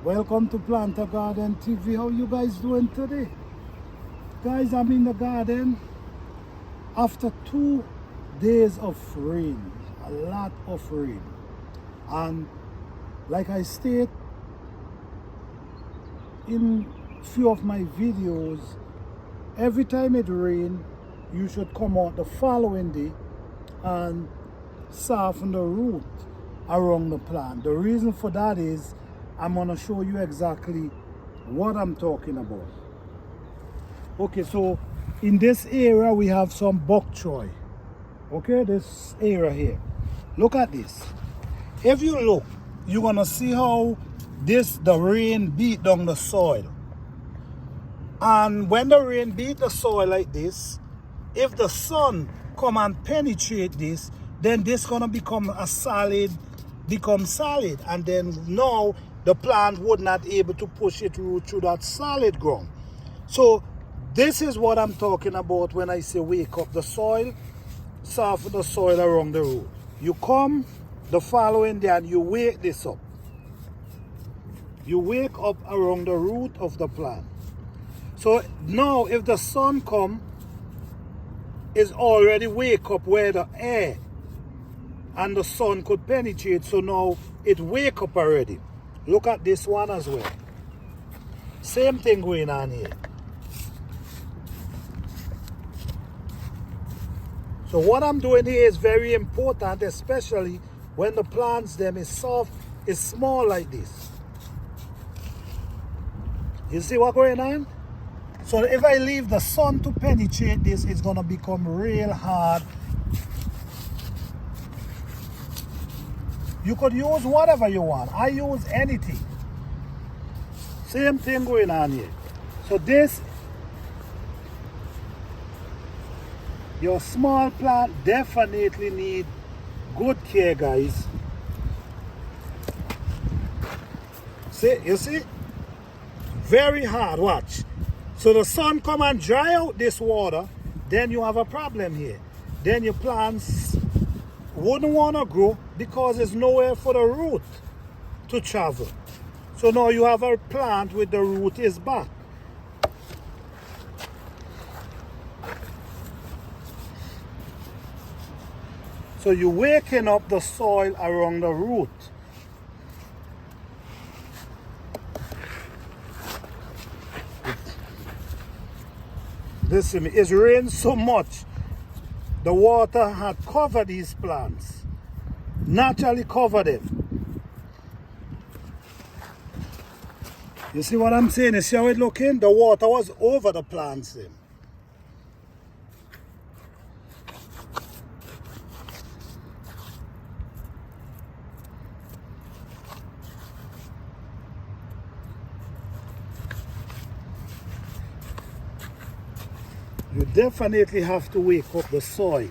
Welcome to Planter Garden TV. How you guys doing today? Guys, I'm in the garden after 2 days of rain, a lot of rain. And like I state in few of my videos, every time it rains, you should come out the following day and soften the root around the plant. The reason for that is I'm going to show you exactly what I'm talking about. Okay, so in this area we have some bok choy. Okay, this area here. Look at this. If you look, you're going to see how the rain beat down the soil. And when the rain beat the soil like this, if the sun come and penetrate this, then this going to become solid, and then now the plant would not able to push it root through that solid ground. So this is what I'm talking about when I say wake up the soil, soften the soil around the root. You come the following day and you wake this up. You wake up around the root of the plant. So now if the sun come, it's already wake up where the air and the sun could penetrate, so now it wake up already. Look at this one as well. Same thing going on here. So what I'm doing here is very important, especially when the plants them is soft, is small like this. You see what going on? So if I leave the sun to penetrate this, it's gonna become real hard. You could use whatever you want. I use anything. Same thing going on here. So this, your small plant definitely need good care, guys. See, you see? Very hard, watch. So the sun come and dry out this water, then you have a problem here. Then your plants wouldn't want to grow because there's nowhere for the root to travel. So now you have a plant with the root is back. So you're waking up the soil around the root. Listen, it's rained so much, the water had covered these plants, naturally covered them. You see what I'm saying? You see how it looking? The water was over the plants then. You definitely have to wake up the soil.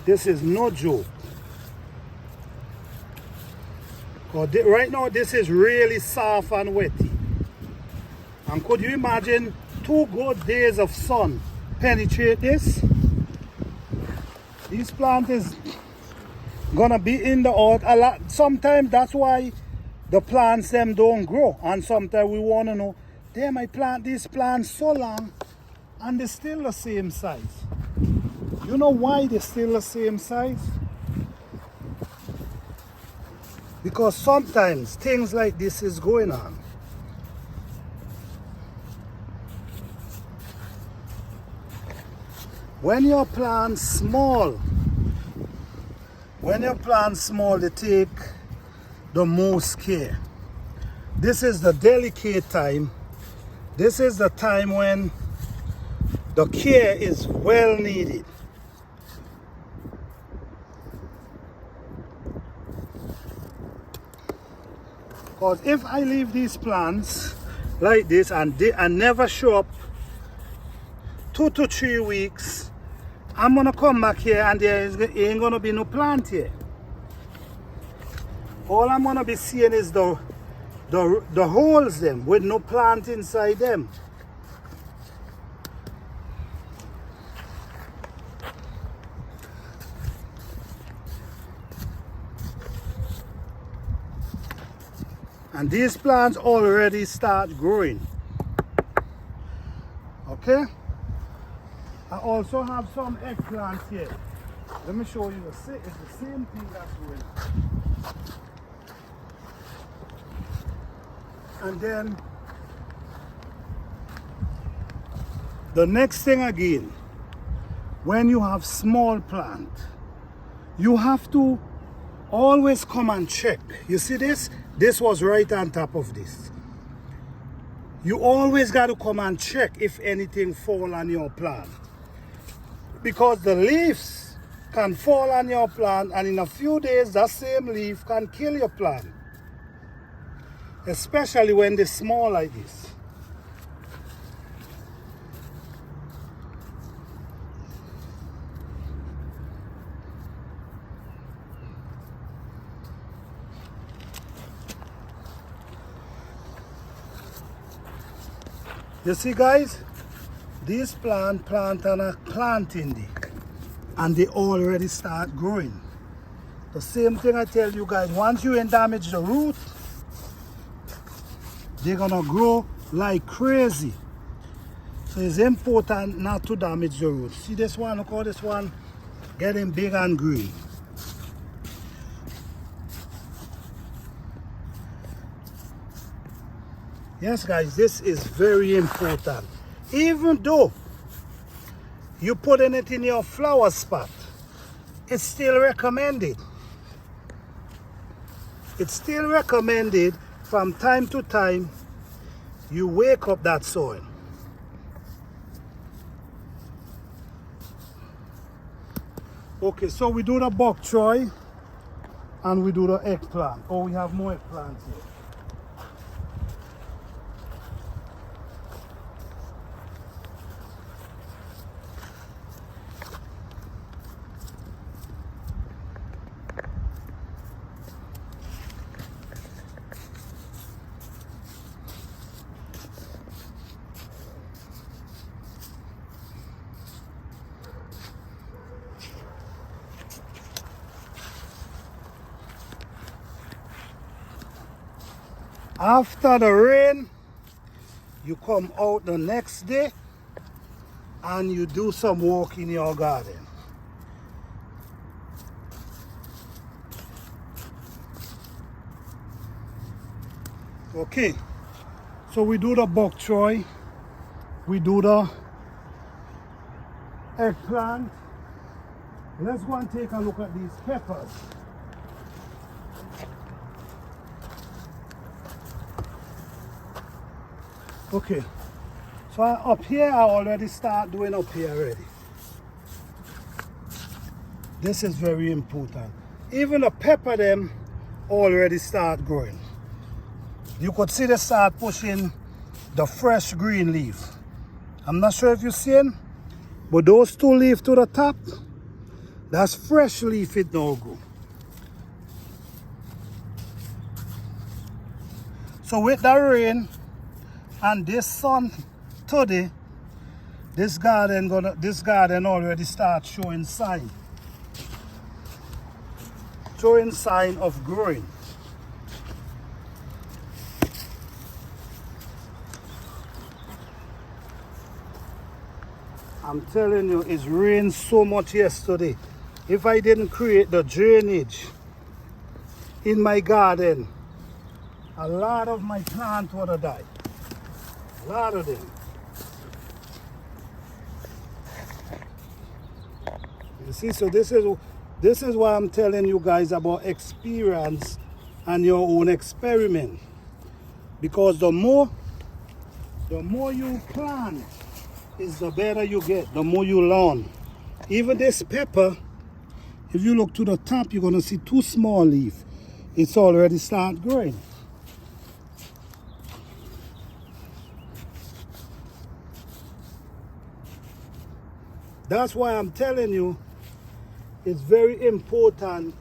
This is no joke. Right now this is really soft and wetty. And could you imagine 2 good days of sun penetrate this? This plant is gonna be in the earth a lot. Sometimes that's why the plants them don't grow. And sometimes we wanna know, damn, I plant these plants so long and they're still the same size. You know why they're still the same size? Because sometimes things like this is going on. When your plant's small, they take the most care. This is the delicate time. This is the time when the care is well needed. Because if I leave these plants like this and never show up 2 to 3 weeks, I'm gonna come back here and there ain't gonna be no plant here. All I'm gonna be seeing is the holes them with no plant inside them. And these plants already start growing. Okay? I also have some eggplants here. Let me show you. It's the same thing that's growing. And then the next thing again, when you have small plant, you have to always come and check. You see this? This was right on top of this. You always got to come and check if anything fall on your plant. Because the leaves can fall on your plant, and in a few days that same leaf can kill your plant. Especially when they're small like this. You see guys, these plant on a planting day, and they already start growing. The same thing I tell you guys, once you damage the root, they're gonna grow like crazy. So it's important not to damage the root. See this one, look how this one getting big and green. Yes guys, this is very important. Even though you putting it in your flower spot, it's still recommended. It's still recommended from time to time you wake up that soil. Okay, so we do the bok choy and we do the eggplant. Oh, we have more eggplants here. After the rain, you come out the next day and you do some work in your garden. Okay, so we do the bok choy, we do the eggplant. Let's go and take a look at these peppers. Okay, so up here I already start doing up here already. This is very important. Even the pepper them already start growing. You could see they start pushing the fresh green leaf. I'm not sure if you're seeing, but those two leaves to the top, that's fresh leaf it now grow. So with the rain and this sun today, this garden already start showing sign of growing. I'm telling you, it's rained so much yesterday. If I didn't create the drainage in my garden, a lot of my plants would have died. A lot of them. You see, so this is why I'm telling you guys about experience and your own experiment. Because the more you plant, is the better you get, the more you learn. Even this pepper, if you look to the top, you're gonna see two small leaves. It's already start growing. That's why I'm telling you, it's very important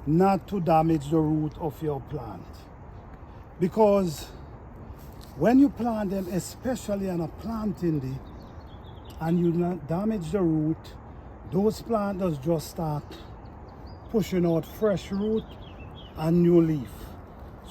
not to damage the root of your plant. Because when you plant them, especially on a planting day, and you not damage the root, those plants just start pushing out fresh root and new leaf.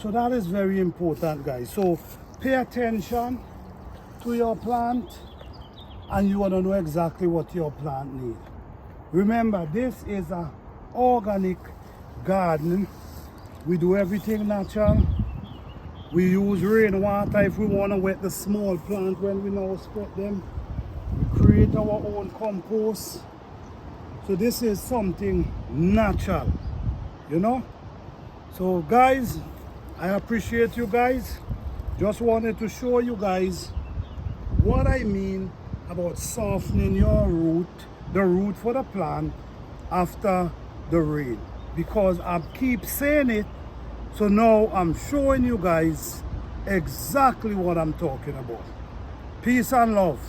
So that is very important, guys. So pay attention to your plant and you want to know exactly what your plant needs. Remember, this is a organic garden. We do everything natural. We use rainwater if we want to wet the small plant when we now spread them. We create our own compost. So this is something natural, you know. So guys, I appreciate you guys. Just wanted to show you guys what I mean about softening your root, the root for the plant after the rain. Because I keep saying it, so now I'm showing you guys exactly what I'm talking about. Peace and love.